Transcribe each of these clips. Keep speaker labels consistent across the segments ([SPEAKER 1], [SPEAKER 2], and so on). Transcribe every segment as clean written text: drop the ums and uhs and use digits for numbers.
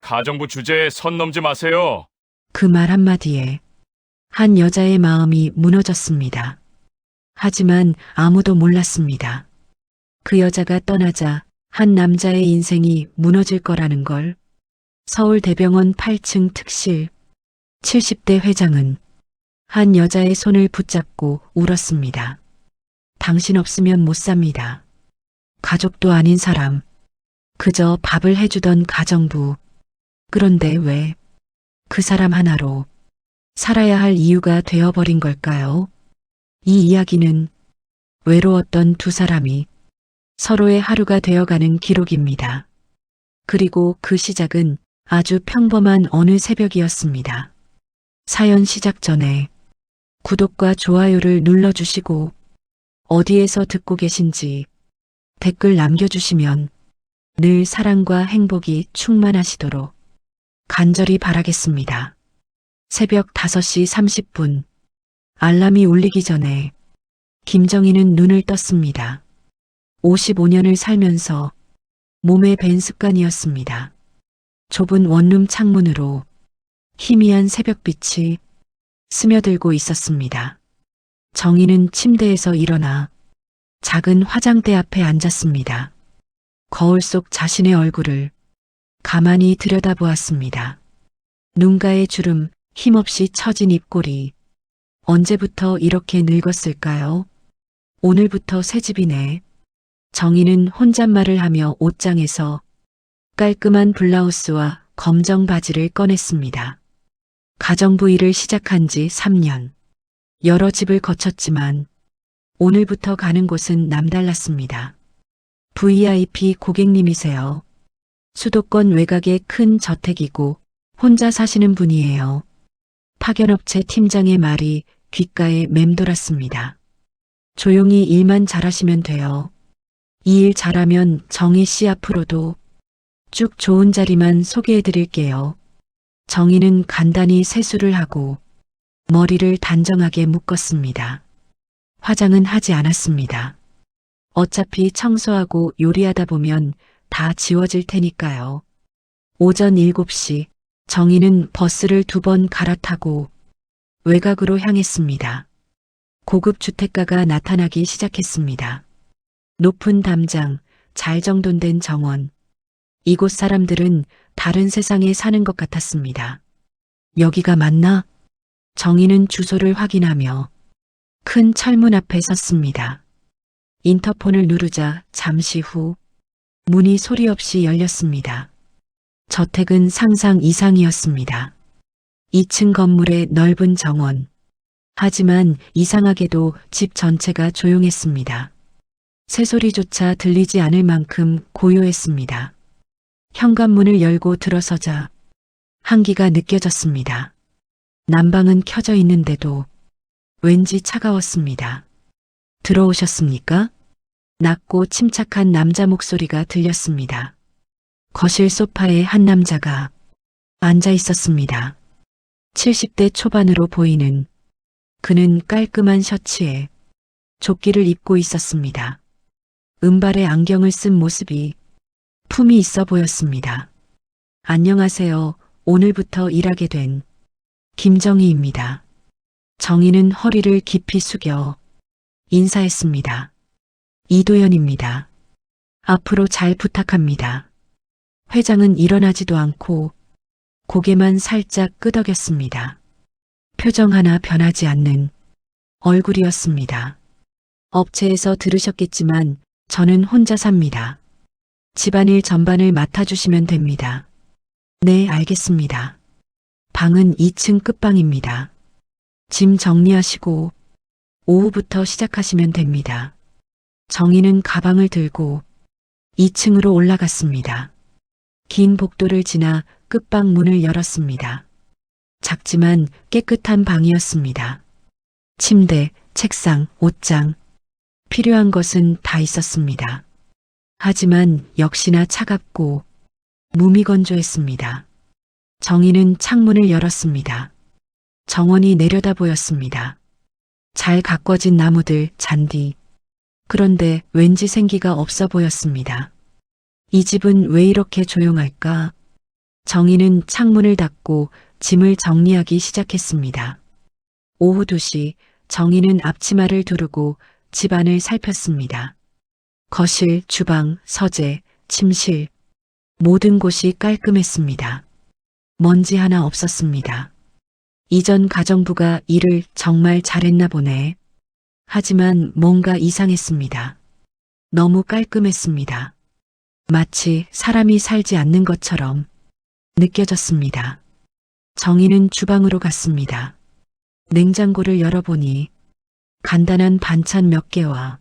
[SPEAKER 1] 가정부 주제에 선 넘지 마세요.
[SPEAKER 2] 그 말 한마디에 한 여자의 마음이 무너졌습니다. 하지만 아무도 몰랐습니다. 그 여자가 떠나자 한 남자의 인생이 무너질 거라는 걸. 서울대병원 8층 특실 70대 회장은 한 여자의 손을 붙잡고 울었습니다. 당신 없으면 못 삽니다. 가족도 아닌 사람, 그저 밥을 해주던 가정부. 그런데 왜 그 사람 하나로 살아야 할 이유가 되어버린 걸까요? 이 이야기는 외로웠던 두 사람이 서로의 하루가 되어가는 기록입니다. 그리고 그 시작은 아주 평범한 어느 새벽이었습니다. 사연 시작 전에 구독과 좋아요를 눌러주시고 어디에서 듣고 계신지 댓글 남겨주시면 늘 사랑과 행복이 충만하시도록 간절히 바라겠습니다. 새벽 5시 30분 알람이 울리기 전에 김정희는 눈을 떴습니다. 55년을 살면서 몸에 밴 습관이었습니다. 좁은 원룸 창문으로 희미한 새벽빛이 스며들고 있었습니다. 정희는 침대에서 일어나 작은 화장대 앞에 앉았습니다. 거울 속 자신의 얼굴을 가만히 들여다보았습니다. 눈가의 주름, 힘없이 처진 입꼬리. 언제부터 이렇게 늙었을까요? 오늘부터 새집이네. 정희는 혼잣말을 하며 옷장에서 깔끔한 블라우스와 검정 바지를 꺼냈습니다. 가정부 일을 시작한 지 3년. 여러 집을 거쳤지만 오늘부터 가는 곳은 남달랐습니다. VIP 고객님이세요. 수도권 외곽의 큰 저택이고 혼자 사시는 분이에요. 파견업체 팀장의 말이 귓가에 맴돌았습니다. 조용히 일만 잘하시면 돼요. 이 일 잘하면 정희 씨 앞으로도 쭉 좋은 자리만 소개해 드릴게요. 정희는 간단히 세수를 하고 머리를 단정하게 묶었습니다. 화장은 하지 않았습니다. 어차피 청소하고 요리하다 보면 다 지워질 테니까요. 오전 7시 정희는 버스를 2번 갈아타고 외곽으로 향했습니다. 고급 주택가가 나타나기 시작했습니다. 높은 담장, 잘 정돈된 정원. 이곳 사람들은 다른 세상에 사는 것 같았습니다. 여기가 맞나? 정희는 주소를 확인하며 큰 철문 앞에 섰습니다. 인터폰을 누르자 잠시 후 문이 소리 없이 열렸습니다. 저택은 상상 이상이었습니다. 2층 건물의 넓은 정원. 하지만 이상하게도 집 전체가 조용했습니다. 새소리조차 들리지 않을 만큼 고요했습니다. 현관문을 열고 들어서자 한기가 느껴졌습니다. 난방은 켜져 있는데도 왠지 차가웠습니다. 들어오셨습니까? 낮고 침착한 남자 목소리가 들렸습니다. 거실 소파에 한 남자가 앉아 있었습니다. 70대 초반으로 보이는 그는 깔끔한 셔츠에 조끼를 입고 있었습니다. 은발에 안경을 쓴 모습이 품이 있어 보였습니다. 안녕하세요. 오늘부터 일하게 된 김정희입니다. 정희는 허리를 깊이 숙여 인사했습니다. 이도연입니다. 앞으로 잘 부탁합니다. 회장은 일어나지도 않고 고개만 살짝 끄덕였습니다. 표정 하나 변하지 않는 얼굴이었습니다. 업체에서 들으셨겠지만 저는 혼자 삽니다. 집안일 전반을 맡아주시면 됩니다. 네, 알겠습니다. 방은 2층 끝방입니다. 짐 정리하시고 오후부터 시작하시면 됩니다. 정희는 가방을 들고 2층으로 올라갔습니다. 긴 복도를 지나 끝방 문을 열었습니다. 작지만 깨끗한 방이었습니다. 침대, 책상, 옷장, 필요한 것은 다 있었습니다. 하지만 역시나 차갑고 무미건조했습니다. 정희는 창문을 열었습니다. 정원이 내려다 보였습니다. 잘 가꿔진 나무들, 잔디. 그런데 왠지 생기가 없어 보였습니다. 이 집은 왜 이렇게 조용할까? 정희는 창문을 닫고 짐을 정리하기 시작했습니다. 오후 2시 정희는 앞치마를 두르고 집안을 살폈습니다. 거실, 주방, 서재, 침실 모든 곳이 깔끔했습니다. 먼지 하나 없었습니다. 이전 가정부가 일을 정말 잘했나 보네. 하지만 뭔가 이상했습니다. 너무 깔끔했습니다. 마치 사람이 살지 않는 것처럼 느껴졌습니다. 정희는 주방으로 갔습니다. 냉장고를 열어보니 간단한 반찬 몇 개와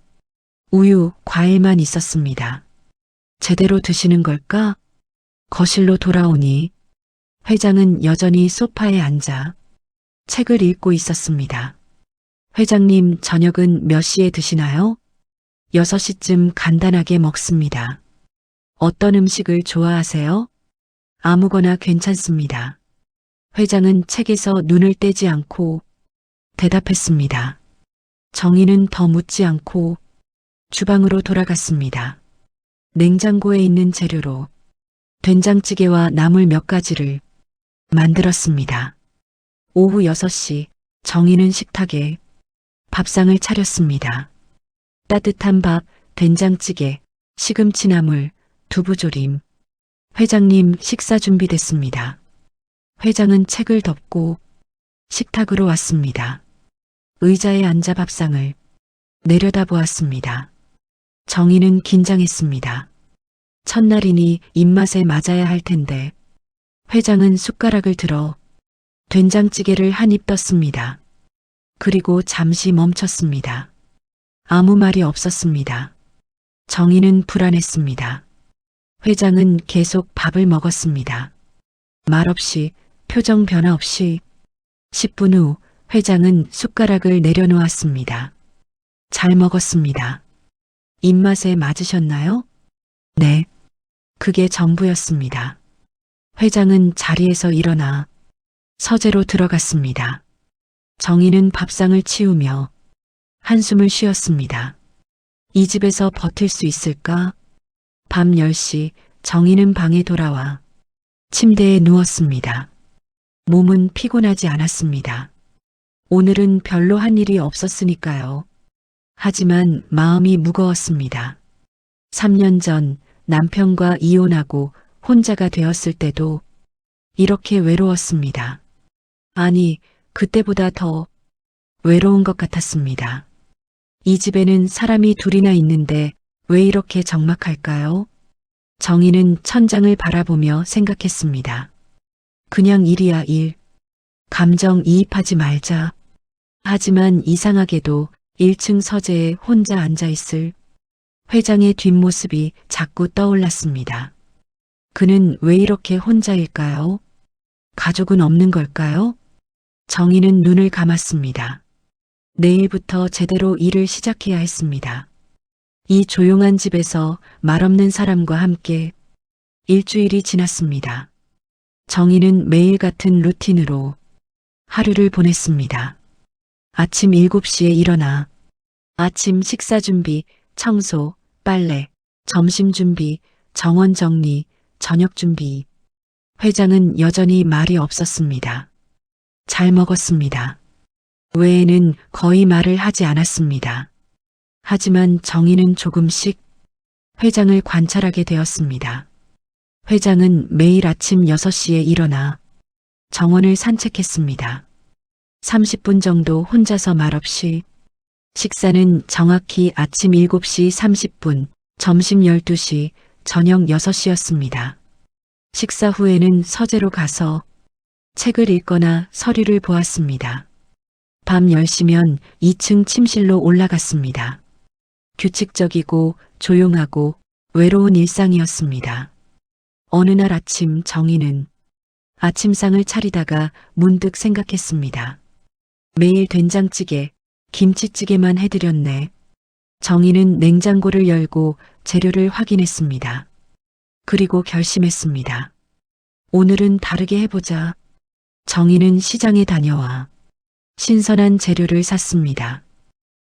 [SPEAKER 2] 우유, 과일만 있었습니다. 제대로 드시는 걸까? 거실로 돌아오니 회장은 여전히 소파에 앉아 책을 읽고 있었습니다. 회장님, 저녁은 몇 시에 드시나요? 6시쯤 간단하게 먹습니다. 어떤 음식을 좋아하세요? 아무거나 괜찮습니다. 회장은 책에서 눈을 떼지 않고 대답했습니다. 정희는 더 묻지 않고 주방으로 돌아갔습니다. 냉장고에 있는 재료로 된장찌개와 나물 몇 가지를 만들었습니다. 오후 6시 정희는 식탁에 밥상을 차렸습니다. 따뜻한 밥, 된장찌개, 시금치나물, 두부조림. 회장님, 식사 준비됐습니다. 회장은 책을 덮고 식탁으로 왔습니다. 의자에 앉아 밥상을 내려다보았습니다. 정희는 긴장했습니다. 첫날이니 입맛에 맞아야 할 텐데 회장은 숟가락을 들어 된장찌개를 한 입 떴습니다. 그리고 잠시 멈췄습니다. 아무 말이 없었습니다. 정희는 불안했습니다. 회장은 계속 밥을 먹었습니다. 말없이, 표정 변화 없이. 10분 후 회장은 숟가락을 내려놓았습니다. 잘 먹었습니다. 입맛에 맞으셨나요? 네. 그게 전부였습니다. 회장은 자리에서 일어나 서재로 들어갔습니다. 정희는 밥상을 치우며 한숨을 쉬었습니다. 이 집에서 버틸 수 있을까? 밤 10시 정희는 방에 돌아와 침대에 누웠습니다. 몸은 피곤하지 않았습니다. 오늘은 별로 한 일이 없었으니까요. 하지만 마음이 무거웠습니다. 3년 전 남편과 이혼하고 혼자가 되었을 때도 이렇게 외로웠습니다. 아니, 그때보다 더 외로운 것 같았습니다. 이 집에는 사람이 둘이나 있는데 왜 이렇게 적막할까요? 정희는 천장을 바라보며 생각했습니다. 그냥 일이야 일. 감정 이입하지 말자. 하지만 이상하게도 1층 서재에 혼자 앉아있을 회장의 뒷모습이 자꾸 떠올랐습니다. 그는 왜 이렇게 혼자일까요? 가족은 없는 걸까요? 정희는 눈을 감았습니다. 내일부터 제대로 일을 시작해야 했습니다. 이 조용한 집에서 말없는 사람과 함께 일주일이 지났습니다. 정희는 매일 같은 루틴으로 하루를 보냈습니다. 아침 7시에 일어나 아침 식사 준비, 청소, 빨래, 점심 준비, 정원 정리, 저녁 준비. 회장은 여전히 말이 없었습니다. 잘 먹었습니다. 외에는 거의 말을 하지 않았습니다. 하지만 정희는 조금씩 회장을 관찰하게 되었습니다. 회장은 매일 아침 6시에 일어나 정원을 산책했습니다. 30분 정도 혼자서 말없이. 식사는 정확히 아침 7시 30분, 점심 12시, 저녁 6시였습니다. 식사 후에는 서재로 가서 책을 읽거나 서류를 보았습니다. 밤 10시면 2층 침실로 올라갔습니다. 규칙적이고 조용하고 외로운 일상이었습니다. 어느 날 아침 정희는 아침상을 차리다가 문득 생각했습니다. 매일 된장찌개, 김치찌개만 해드렸네. 정희는 냉장고를 열고 재료를 확인했습니다. 그리고 결심했습니다. 오늘은 다르게 해보자. 정희는 시장에 다녀와 신선한 재료를 샀습니다.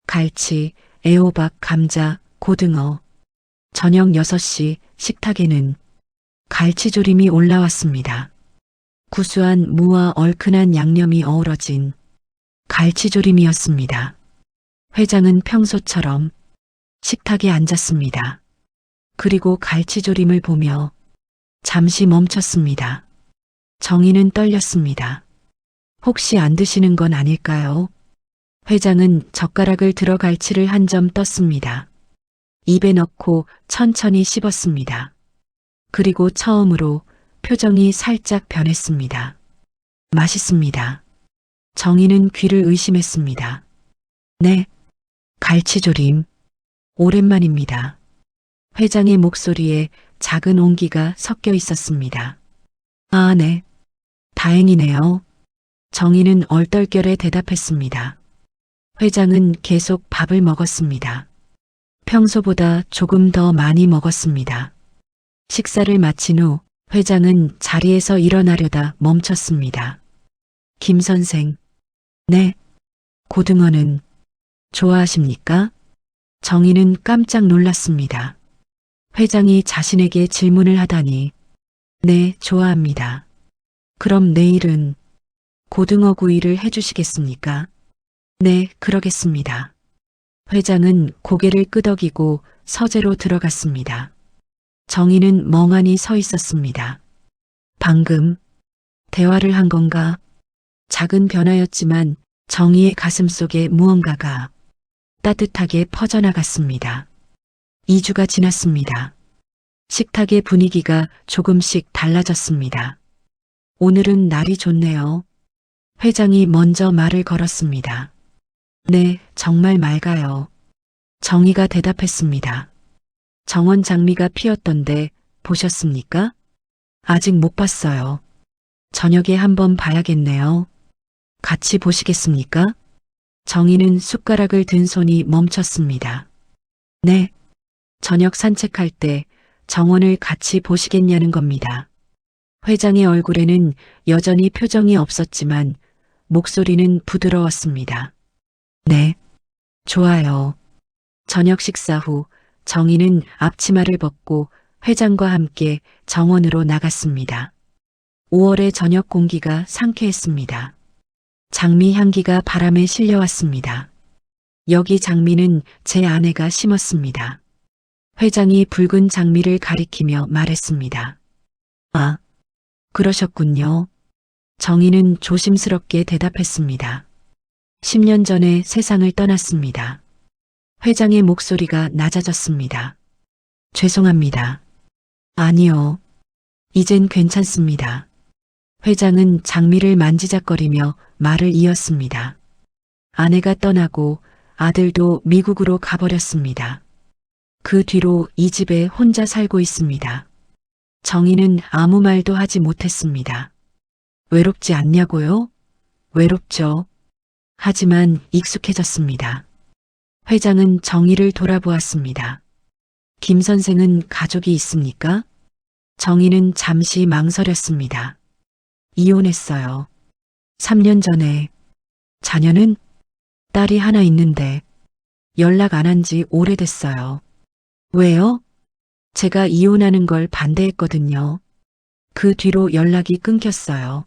[SPEAKER 2] 갈치, 애호박, 감자, 고등어. 저녁 6시 식탁에는 갈치조림이 올라왔습니다. 구수한 무와 얼큰한 양념이 어우러진 갈치조림이었습니다. 회장은 평소처럼 식탁에 앉았습니다. 그리고 갈치조림을 보며 잠시 멈췄습니다. 정희는 떨렸습니다. 혹시 안 드시는 건 아닐까요? 회장은 젓가락을 들어 갈치를 한 점 떴습니다. 입에 넣고 천천히 씹었습니다. 그리고 처음으로 표정이 살짝 변했습니다. 맛있습니다. 정희는 귀를 의심했습니다. 네, 갈치조림. 오랜만입니다. 회장의 목소리에 작은 온기가 섞여 있었습니다. 아, 네. 다행이네요. 정희는 얼떨결에 대답했습니다. 회장은 계속 밥을 먹었습니다. 평소보다 조금 더 많이 먹었습니다. 식사를 마친 후 회장은 자리에서 일어나려다 멈췄습니다. 김 선생. 네. 고등어는 좋아하십니까? 정희는 깜짝 놀랐습니다. 회장이 자신에게 질문을 하다니. 네, 좋아합니다. 그럼 내일은 고등어 구이를 해주시겠습니까? 네, 그러겠습니다. 회장은 고개를 끄덕이고 서재로 들어갔습니다. 정희는 멍하니 서 있었습니다. 방금 대화를 한 건가? 작은 변화였지만 정희의 가슴 속에 무언가가 따뜻하게 퍼져나갔습니다. 2주가 지났습니다. 식탁의 분위기가 조금씩 달라졌습니다. 오늘은 날이 좋네요. 회장이 먼저 말을 걸었습니다. 네, 정말 맑아요. 정희가 대답했습니다. 정원 장미가 피었던데 보셨습니까? 아직 못 봤어요. 저녁에 한번 봐야겠네요. 같이 보시겠습니까? 정희는 숟가락을 든 손이 멈췄습니다. 네, 저녁 산책할 때 정원을 같이 보시겠냐는 겁니다. 회장의 얼굴에는 여전히 표정이 없었지만 목소리는 부드러웠습니다. 네, 좋아요. 저녁 식사 후 정희는 앞치마를 벗고 회장과 함께 정원으로 나갔습니다. 5월의 저녁 공기가 상쾌했습니다. 장미 향기가 바람에 실려왔습니다. 여기 장미는 제 아내가 심었습니다. 회장이 붉은 장미를 가리키며 말했습니다. 아, 그러셨군요. 정희는 조심스럽게 대답했습니다. 10년 전에 세상을 떠났습니다. 회장의 목소리가 낮아졌습니다. 죄송합니다. 아니요. 이젠 괜찮습니다. 회장은 장미를 만지작거리며 말을 이었습니다. 아내가 떠나고 아들도 미국으로 가버렸습니다. 그 뒤로 이 집에 혼자 살고 있습니다. 정희는 아무 말도 하지 못했습니다. 외롭지 않냐고요? 외롭죠. 하지만 익숙해졌습니다. 회장은 정희를 돌아보았습니다. 김 선생은 가족이 있습니까? 정희는 잠시 망설였습니다. 이혼했어요. 3년 전에. 자녀는? 딸이 하나 있는데 연락 안 한 지 오래됐어요. 왜요? 제가 이혼하는 걸 반대했거든요. 그 뒤로 연락이 끊겼어요.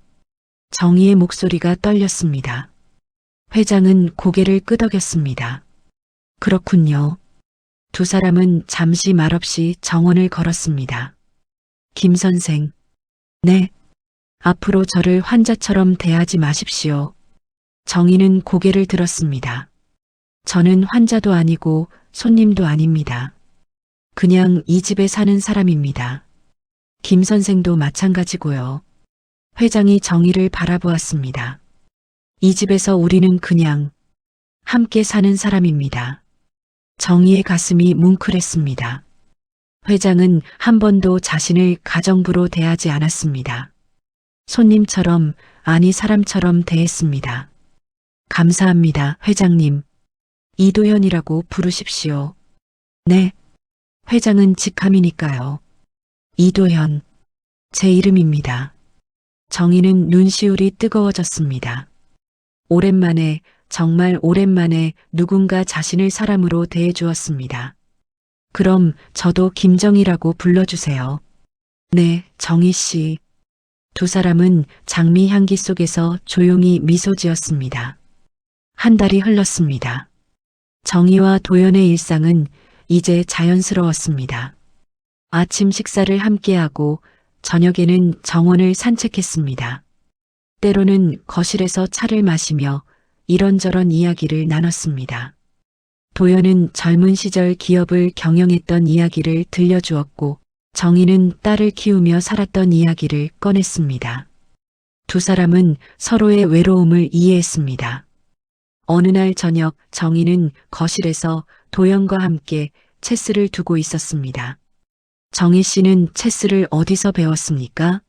[SPEAKER 2] 정희의 목소리가 떨렸습니다. 회장은 고개를 끄덕였습니다. 그렇군요. 두 사람은 잠시 말없이 정원을 걸었습니다. 김 선생. 네. 앞으로 저를 환자처럼 대하지 마십시오. 정희는 고개를 들었습니다. 저는 환자도 아니고 손님도 아닙니다. 그냥 이 집에 사는 사람입니다. 김 선생도 마찬가지고요. 회장이 정희를 바라보았습니다. 이 집에서 우리는 그냥 함께 사는 사람입니다. 정희의 가슴이 뭉클했습니다. 회장은 한 번도 자신을 가정부로 대하지 않았습니다. 손님처럼, 아니 사람처럼 대했습니다. 감사합니다, 회장님. 이도현이라고 부르십시오. 네. 회장은 직함이니까요. 이도현. 제 이름입니다. 정희는 눈시울이 뜨거워졌습니다. 오랜만에, 정말 오랜만에 누군가 자신을 사람으로 대해주었습니다. 그럼 저도 김정희라고 불러주세요. 네, 정희 씨. 두 사람은 장미 향기 속에서 조용히 미소 지었습니다. 한 달이 흘렀습니다. 정희와 도연의 일상은 이제 자연스러웠습니다. 아침 식사를 함께하고 저녁에는 정원을 산책했습니다. 때로는 거실에서 차를 마시며 이런저런 이야기를 나눴습니다. 도연은 젊은 시절 기업을 경영했던 이야기를 들려주었고 정희는 딸을 키우며 살았던 이야기를 꺼냈습니다. 두 사람은 서로의 외로움을 이해했습니다. 어느 날 저녁 정희는 거실에서 도연과 함께 체스를 두고 있었습니다. 정희 씨는 체스를 어디서 배웠습니까?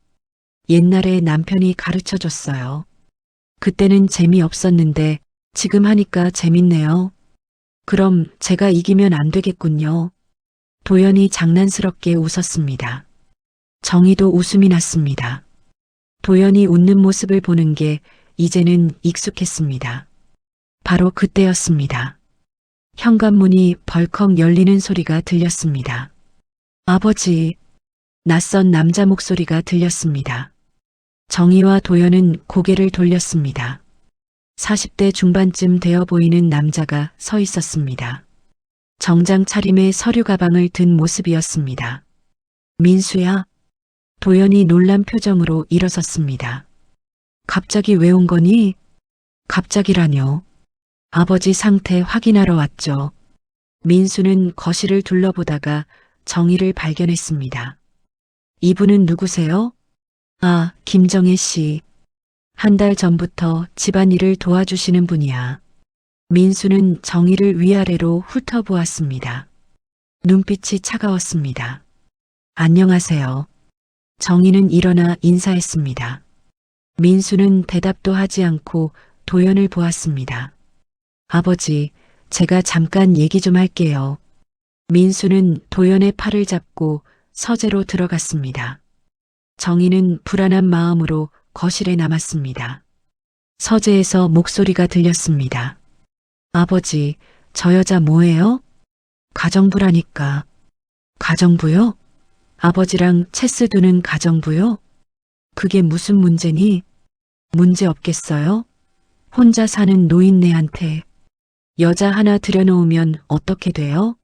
[SPEAKER 2] 옛날에 남편이 가르쳐 줬어요. 그때는 재미없었는데 지금 하니까 재밌네요. 그럼 제가 이기면 안 되겠군요. 도연이 장난스럽게 웃었습니다. 정희도 웃음이 났습니다. 도연이 웃는 모습을 보는 게 이제는 익숙했습니다. 바로 그때였습니다. 현관문이 벌컥 열리는 소리가 들렸습니다. 아버지, 낯선 남자 목소리가 들렸습니다. 정희와 도연은 고개를 돌렸습니다. 40대 중반쯤 되어 보이는 남자가 서 있었습니다. 정장 차림에 서류 가방을 든 모습이었습니다. 민수야? 도연이 놀란 표정으로 일어섰습니다. 갑자기 왜 온 거니? 갑자기라뇨. 아버지 상태 확인하러 왔죠. 민수는 거실을 둘러보다가 정희를 발견했습니다. 이분은 누구세요? 아, 김정혜 씨. 한 달 전부터 집안일을 도와주시는 분이야. 민수는 정희를 위아래로 훑어보았습니다. 눈빛이 차가웠습니다. 안녕하세요. 정희는 일어나 인사했습니다. 민수는 대답도 하지 않고 도연을 보았습니다. 아버지, 제가 잠깐 얘기 좀 할게요. 민수는 도연의 팔을 잡고 서재로 들어갔습니다. 정희는 불안한 마음으로 거실에 남았습니다. 서재에서 목소리가 들렸습니다. 아버지, 저 여자 뭐예요? 가정부라니까. 가정부요? 아버지랑 체스 두는 가정부요? 그게 무슨 문제니? 문제 없겠어요? 혼자 사는 노인네한테 여자 하나 들여놓으면 어떻게 돼요?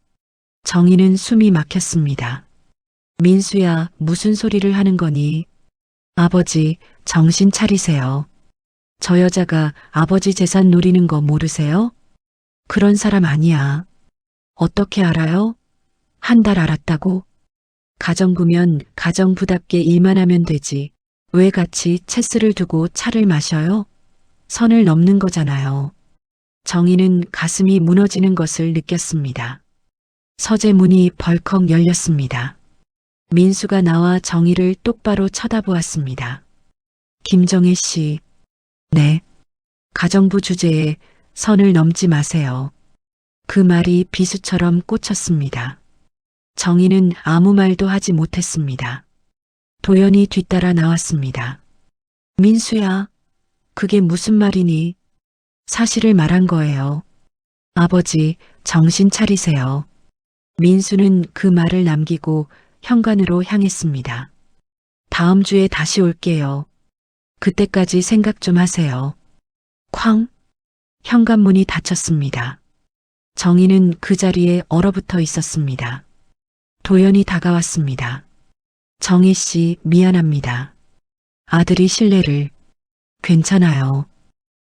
[SPEAKER 2] 정희는 숨이 막혔습니다. 민수야, 무슨 소리를 하는 거니? 아버지, 정신 차리세요. 저 여자가 아버지 재산 노리는 거 모르세요? 그런 사람 아니야. 어떻게 알아요? 한 달 알았다고? 가정부면 가정부답게 일만 하면 되지. 왜 같이 체스를 두고 차를 마셔요? 선을 넘는 거잖아요. 정희는 가슴이 무너지는 것을 느꼈습니다. 서재 문이 벌컥 열렸습니다. 민수가 나와 정희를 똑바로 쳐다보았습니다. 김정혜 씨. 네. 가정부 주제에 선을 넘지 마세요. 그 말이 비수처럼 꽂혔습니다. 정희는 아무 말도 하지 못했습니다. 도연이 뒤따라 나왔습니다. 민수야, 그게 무슨 말이니? 사실을 말한 거예요. 아버지, 정신 차리세요. 민수는 그 말을 남기고 현관으로 향했습니다. 다음 주에 다시 올게요. 그때까지 생각 좀 하세요. 쾅! 현관문이 닫혔습니다. 정희는 그 자리에 얼어붙어 있었습니다. 도연이 다가왔습니다. 정희 씨, 미안합니다. 아들이 실례를. 괜찮아요.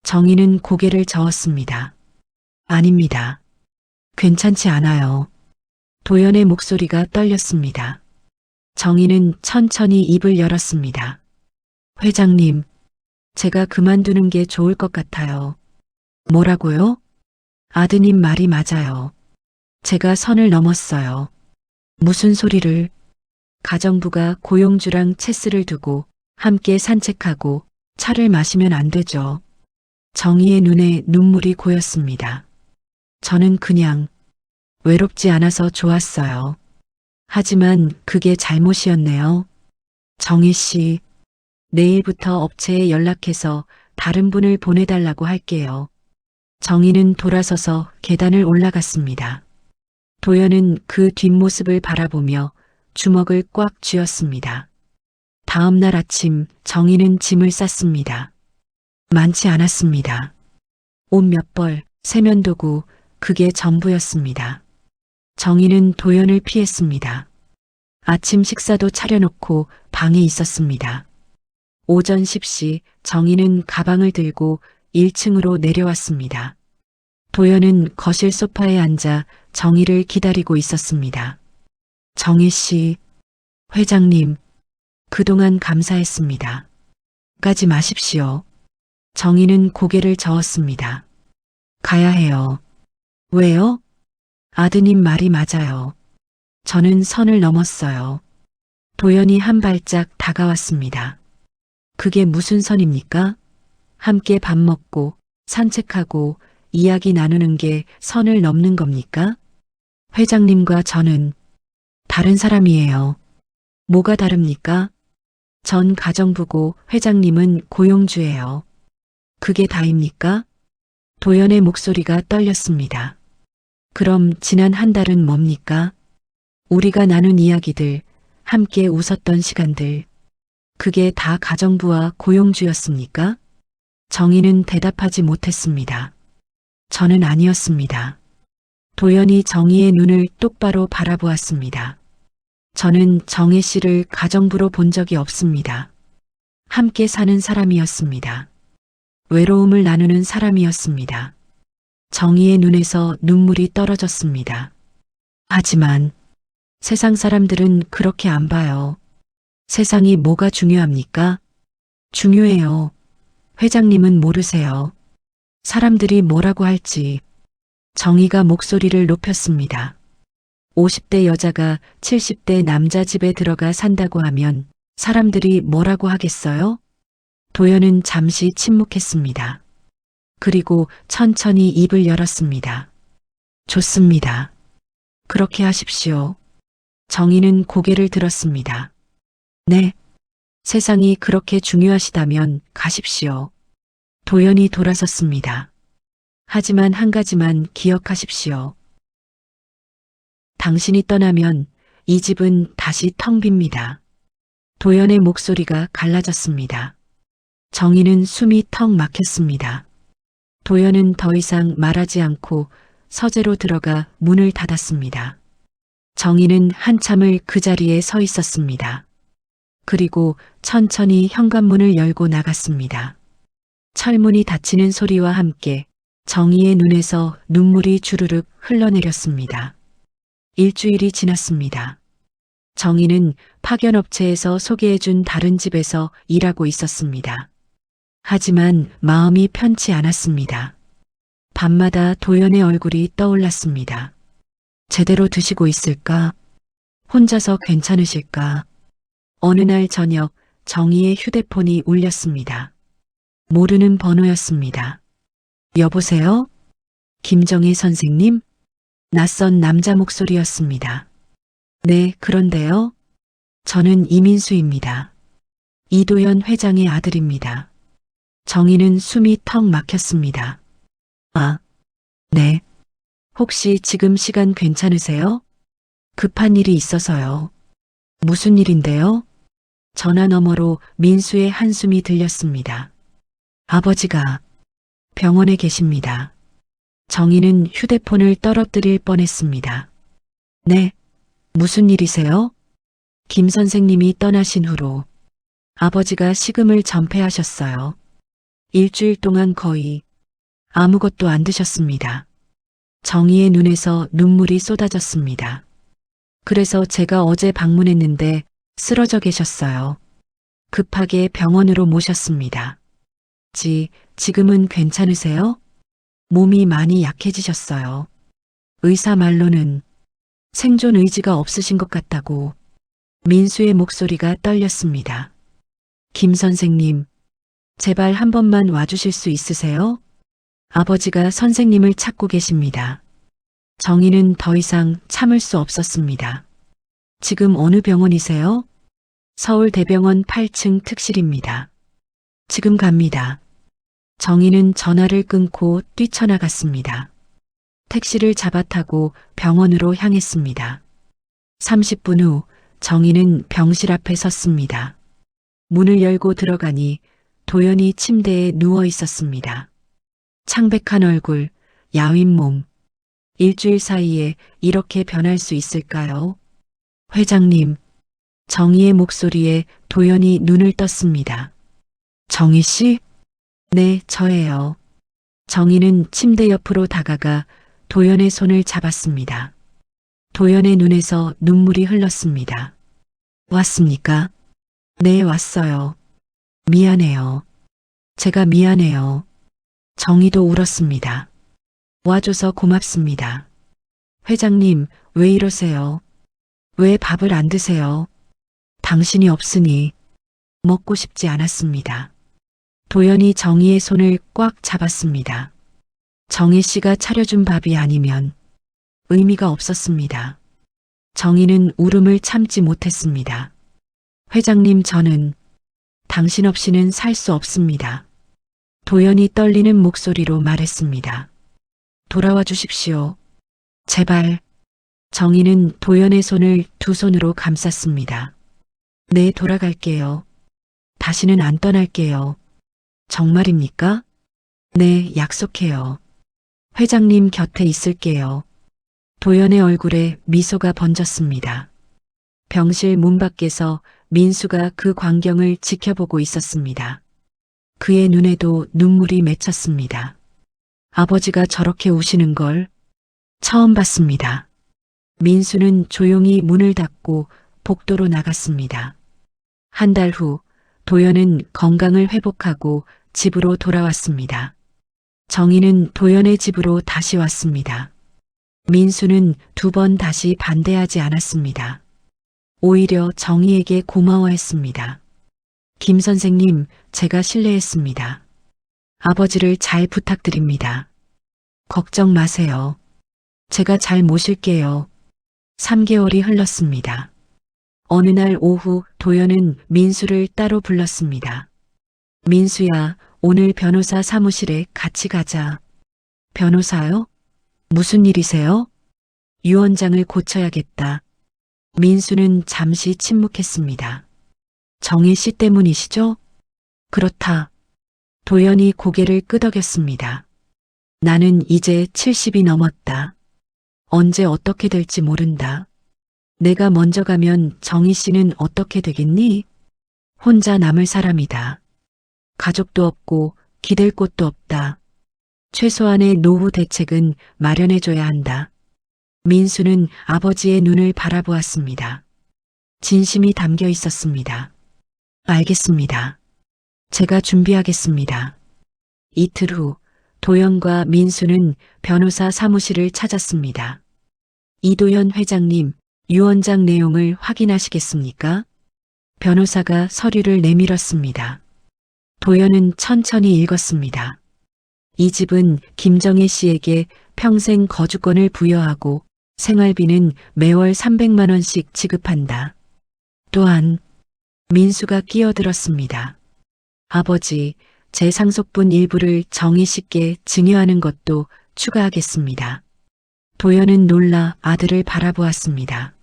[SPEAKER 2] 정희는 고개를 저었습니다. 아닙니다. 괜찮지 않아요. 도연의 목소리가 떨렸습니다. 정희는 천천히 입을 열었습니다. 회장님, 제가 그만두는 게 좋을 것 같아요. 뭐라고요? 아드님 말이 맞아요. 제가 선을 넘었어요. 무슨 소리를? 가정부가 고용주랑 체스를 두고 함께 산책하고 차를 마시면 안 되죠. 정희의 눈에 눈물이 고였습니다. 저는 그냥 외롭지 않아서 좋았어요. 하지만 그게 잘못이었네요. 정희 씨, 내일부터 업체에 연락해서 다른 분을 보내달라고 할게요. 정희는 돌아서서 계단을 올라갔습니다. 도연은 그 뒷모습을 바라보며 주먹을 꽉 쥐었습니다. 다음 날 아침 정희는 짐을 쌌습니다. 많지 않았습니다. 옷 몇 벌, 세면도구, 그게 전부였습니다. 정희는 도연을 피했습니다. 아침 식사도 차려놓고 방에 있었습니다. 오전 10시 정희는 가방을 들고 1층으로 내려왔습니다. 도연은 거실 소파에 앉아 정희를 기다리고 있었습니다. 정희 씨, 회장님, 그동안 감사했습니다. 가지 마십시오. 정희는 고개를 저었습니다. 가야 해요. 왜요? 아드님 말이 맞아요. 저는 선을 넘었어요. 도연이 한 발짝 다가왔습니다. 그게 무슨 선입니까? 함께 밥 먹고 산책하고 이야기 나누는 게 선을 넘는 겁니까? 회장님과 저는 다른 사람이에요. 뭐가 다릅니까? 전 가정부고 회장님은 고용주예요. 그게 다입니까? 도연의 목소리가 떨렸습니다. 그럼 지난 한 달은 뭡니까? 우리가 나눈 이야기들, 함께 웃었던 시간들, 그게 다 가정부와 고용주였습니까? 정희는 대답하지 못했습니다. 저는 아니었습니다. 도연이 정희의 눈을 똑바로 바라보았습니다. 저는 정혜 씨를 가정부로 본 적이 없습니다. 함께 사는 사람이었습니다. 외로움을 나누는 사람이었습니다. 정희의 눈에서 눈물이 떨어졌습니다. 하지만 세상 사람들은 그렇게 안 봐요. 세상이 뭐가 중요합니까? 중요해요. 회장님은 모르세요. 사람들이 뭐라고 할지. 정희가 목소리를 높였습니다. 50대 여자가 70대 남자 집에 들어가 산다고 하면 사람들이 뭐라고 하겠어요? 도연은 잠시 침묵했습니다. 그리고 천천히 입을 열었습니다. 좋습니다. 그렇게 하십시오. 정희는 고개를 들었습니다. 네. 세상이 그렇게 중요하시다면 가십시오. 도연이 돌아섰습니다. 하지만 한 가지만 기억하십시오. 당신이 떠나면 이 집은 다시 텅 빕니다. 도연의 목소리가 갈라졌습니다. 정희는 숨이 턱 막혔습니다. 도연은 더 이상 말하지 않고 서재로 들어가 문을 닫았습니다. 정희는 한참을 그 자리에 서 있었습니다. 그리고 천천히 현관문을 열고 나갔습니다. 철문이 닫히는 소리와 함께 정희의 눈에서 눈물이 주르륵 흘러내렸습니다. 일주일이 지났습니다. 정희는 파견업체에서 소개해준 다른 집에서 일하고 있었습니다. 하지만 마음이 편치 않았습니다. 밤마다 도연의 얼굴이 떠올랐습니다. 제대로 드시고 있을까? 혼자서 괜찮으실까? 어느 날 저녁 정희의 휴대폰이 울렸습니다. 모르는 번호였습니다. 여보세요? 김정희 선생님? 낯선 남자 목소리였습니다. 네, 그런데요. 저는 이민수입니다. 이도연 회장의 아들입니다. 정희는 숨이 턱 막혔습니다. 아, 네. 혹시 지금 시간 괜찮으세요? 급한 일이 있어서요. 무슨 일인데요? 전화 너머로 민수의 한숨이 들렸습니다. 아버지가 병원에 계십니다. 정희는 휴대폰을 떨어뜨릴 뻔했습니다. 네, 무슨 일이세요? 김 선생님이 떠나신 후로 아버지가 식음을 전폐하셨어요. 일주일 동안 거의 아무것도 안 드셨습니다. 정희의 눈에서 눈물이 쏟아졌습니다. 그래서 제가 어제 방문했는데 쓰러져 계셨어요. 급하게 병원으로 모셨습니다. 지금은 괜찮으세요? 몸이 많이 약해지셨어요. 의사 말로는 생존 의지가 없으신 것 같다고. 민수의 목소리가 떨렸습니다. 김 선생님, 제발 한 번만 와주실 수 있으세요? 아버지가 선생님을 찾고 계십니다. 정희는 더 이상 참을 수 없었습니다. 지금 어느 병원이세요? 서울대병원 8층 특실입니다. 지금 갑니다. 정희는 전화를 끊고 뛰쳐나갔습니다. 택시를 잡아타고 병원으로 향했습니다. 30분 후 정희는 병실 앞에 섰습니다. 문을 열고 들어가니 도연이 침대에 누워 있었습니다. 창백한 얼굴, 야윈 몸. 일주일 사이에 이렇게 변할 수 있을까요? 회장님, 정희의 목소리에 도연이 눈을 떴습니다. 정희 씨? 네, 저예요. 정희는 침대 옆으로 다가가 도연의 손을 잡았습니다. 도연의 눈에서 눈물이 흘렀습니다. 왔습니까? 네, 왔어요. 미안해요. 제가 미안해요. 정희도 울었습니다. 와줘서 고맙습니다. 회장님, 왜 이러세요? 왜 밥을 안 드세요? 당신이 없으니 먹고 싶지 않았습니다. 도연이 정희의 손을 꽉 잡았습니다. 정희 씨가 차려준 밥이 아니면 의미가 없었습니다. 정희는 울음을 참지 못했습니다. 회장님, 저는 당신 없이는 살 수 없습니다. 도연이 떨리는 목소리로 말했습니다. 돌아와 주십시오. 제발. 정희는 도연의 손을 두 손으로 감쌌습니다. 네, 돌아갈게요. 다시는 안 떠날게요. 정말입니까? 네, 약속해요. 회장님 곁에 있을게요. 도연의 얼굴에 미소가 번졌습니다. 병실 문 밖에서 민수가 그 광경을 지켜보고 있었습니다. 그의 눈에도 눈물이 맺혔습니다. 아버지가 저렇게 우시는 걸 처음 봤습니다. 민수는 조용히 문을 닫고 복도로 나갔습니다. 한 달 후 도연은 건강을 회복하고 집으로 돌아왔습니다. 정희는 도연의 집으로 다시 왔습니다. 민수는 두 번 다시 반대하지 않았습니다. 오히려 정희에게 고마워했습니다. 김 선생님, 제가 실례했습니다. 아버지를 잘 부탁드립니다. 걱정 마세요. 제가 잘 모실게요. 3개월이 흘렀습니다. 어느 날 오후 도연은 민수를 따로 불렀습니다. 민수야, 오늘 변호사 사무실에 같이 가자. 변호사요? 무슨 일이세요? 유언장을 고쳐야겠다. 민수는 잠시 침묵했습니다. 정희 씨 때문이시죠? 그렇다. 도연이 고개를 끄덕였습니다. 나는 이제 70이 넘었다. 언제 어떻게 될지 모른다. 내가 먼저 가면 정희 씨는 어떻게 되겠니? 혼자 남을 사람이다. 가족도 없고 기댈 곳도 없다. 최소한의 노후 대책은 마련해줘야 한다. 민수는 아버지의 눈을 바라보았습니다. 진심이 담겨 있었습니다. 알겠습니다. 제가 준비하겠습니다. 이틀 후 도연과 민수는 변호사 사무실을 찾았습니다. 이도현 회장님, 유언장 내용을 확인하시겠습니까? 변호사가 서류를 내밀었습니다. 도연은 천천히 읽었습니다. 이 집은 김정혜 씨에게 평생 거주권을 부여하고 생활비는 매월 300만 원씩 지급한다. 또한 민수가 끼어들었습니다. 아버지, 제 상속분 일부를 정희 씨께 증여하는 것도 추가하겠습니다. 도연은 놀라 아들을 바라보았습니다.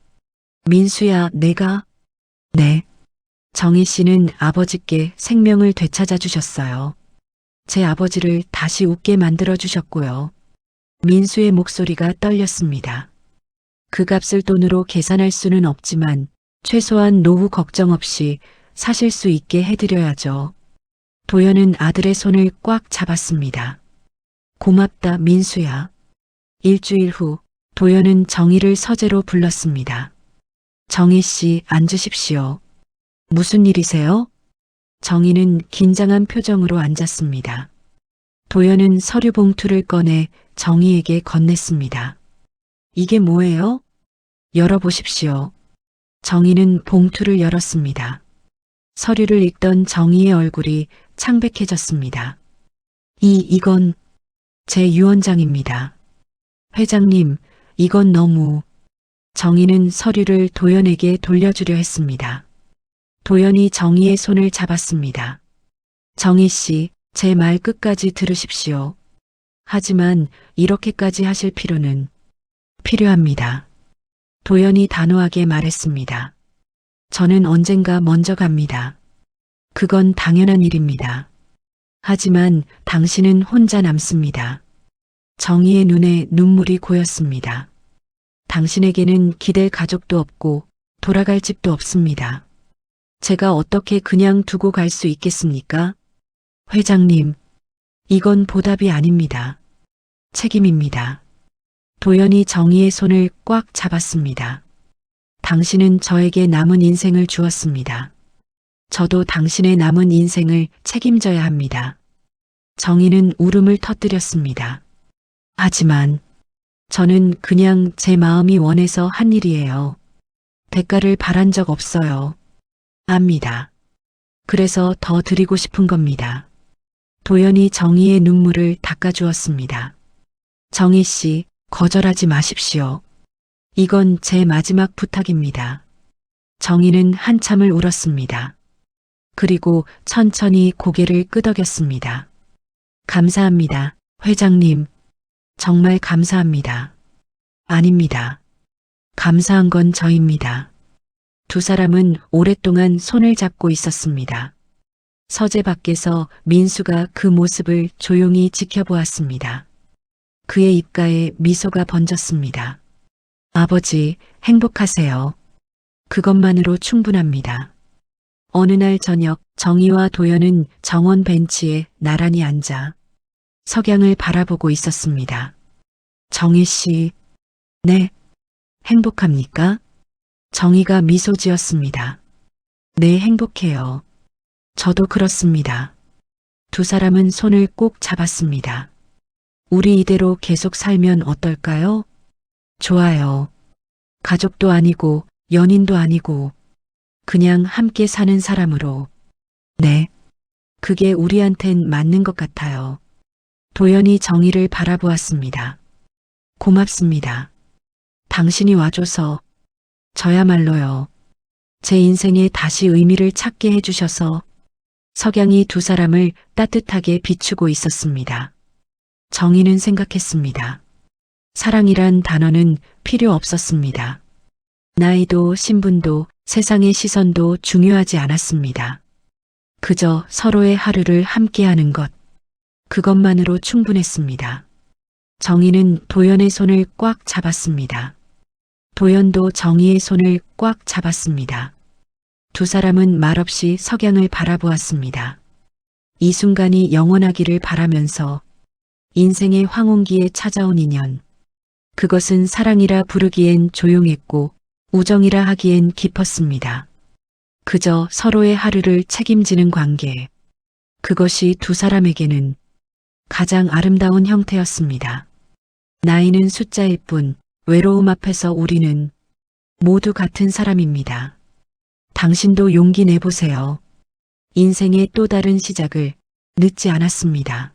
[SPEAKER 2] 민수야, 내가? 네. 정희 씨는 아버지께 생명을 되찾아 주셨어요. 제 아버지를 다시 웃게 만들어 주셨고요. 민수의 목소리가 떨렸습니다. 그 값을 돈으로 계산할 수는 없지만 최소한 노후 걱정 없이 사실 수 있게 해드려야죠. 도연은 아들의 손을 꽉 잡았습니다. 고맙다, 민수야. 일주일 후 도연은 정희를 서재로 불렀습니다. 정희 씨, 앉으십시오. 무슨 일이세요? 정희는 긴장한 표정으로 앉았습니다. 도연은 서류 봉투를 꺼내 정희에게 건넸습니다. 이게 뭐예요? 열어보십시오. 정희는 봉투를 열었습니다. 서류를 읽던 정희의 얼굴이 창백해졌습니다. 이건 제 유언장입니다. 회장님, 이건 너무... 정희는 서류를 도연에게 돌려주려 했습니다. 도연이 정희의 손을 잡았습니다. 정희 씨, 제 말 끝까지 들으십시오. 하지만 이렇게까지 하실 필요는 필요합니다. 도연이 단호하게 말했습니다. 저는 언젠가 먼저 갑니다. 그건 당연한 일입니다. 하지만 당신은 혼자 남습니다. 정희의 눈에 눈물이 고였습니다. 당신에게는 기댈 가족도 없고 돌아갈 집도 없습니다. 제가 어떻게 그냥 두고 갈 수 있겠습니까? 회장님, 이건 보답이 아닙니다. 책임입니다. 도연이 정희의 손을 꽉 잡았습니다. 당신은 저에게 남은 인생을 주었습니다. 저도 당신의 남은 인생을 책임져야 합니다. 정희는 울음을 터뜨렸습니다. 하지만 저는 그냥 제 마음이 원해서 한 일이에요. 대가를 바란 적 없어요. 압니다. 그래서 더 드리고 싶은 겁니다. 도연이 정희의 눈물을 닦아주었습니다. 정희 씨, 거절하지 마십시오. 이건 제 마지막 부탁입니다. 정희는 한참을 울었습니다. 그리고 천천히 고개를 끄덕였습니다. 감사합니다, 회장님. 정말 감사합니다. 아닙니다. 감사한 건 저입니다. 두 사람은 오랫동안 손을 잡고 있었습니다. 서재 밖에서 민수가 그 모습을 조용히 지켜보았습니다. 그의 입가에 미소가 번졌습니다. 아버지, 행복하세요. 그것만으로 충분합니다. 어느 날 저녁 정희와 도연은 정원 벤치에 나란히 앉아 석양을 바라보고 있었습니다. 정희 씨, 네, 행복합니까? 정희가 미소 지었습니다. 네, 행복해요. 저도 그렇습니다. 두 사람은 손을 꼭 잡았습니다. 우리 이대로 계속 살면 어떨까요? 좋아요. 가족도 아니고 연인도 아니고 그냥 함께 사는 사람으로. 네. 그게 우리한텐 맞는 것 같아요. 도연이 정희를 바라보았습니다. 고맙습니다. 당신이 와줘서 저야말로요. 제 인생에 다시 의미를 찾게 해주셔서. 석양이 두 사람을 따뜻하게 비추고 있었습니다. 정희는 생각했습니다. 사랑이란 단어는 필요 없었습니다. 나이도 신분도 세상의 시선도 중요하지 않았습니다. 그저 서로의 하루를 함께하는 것, 그것만으로 충분했습니다. 정희는 도연의 손을 꽉 잡았습니다. 도연도 정희의 손을 꽉 잡았습니다. 두 사람은 말없이 석양을 바라보았습니다. 이 순간이 영원하기를 바라면서 인생의 황혼기에 찾아온 인연. 그것은 사랑이라 부르기엔 조용했고 우정이라 하기엔 깊었습니다. 그저 서로의 하루를 책임지는 관계. 그것이 두 사람에게는 가장 아름다운 형태였습니다. 나이는 숫자일 뿐 외로움 앞에서 우리는 모두 같은 사람입니다. 당신도 용기 내보세요. 인생의 또 다른 시작을 늦지 않았습니다.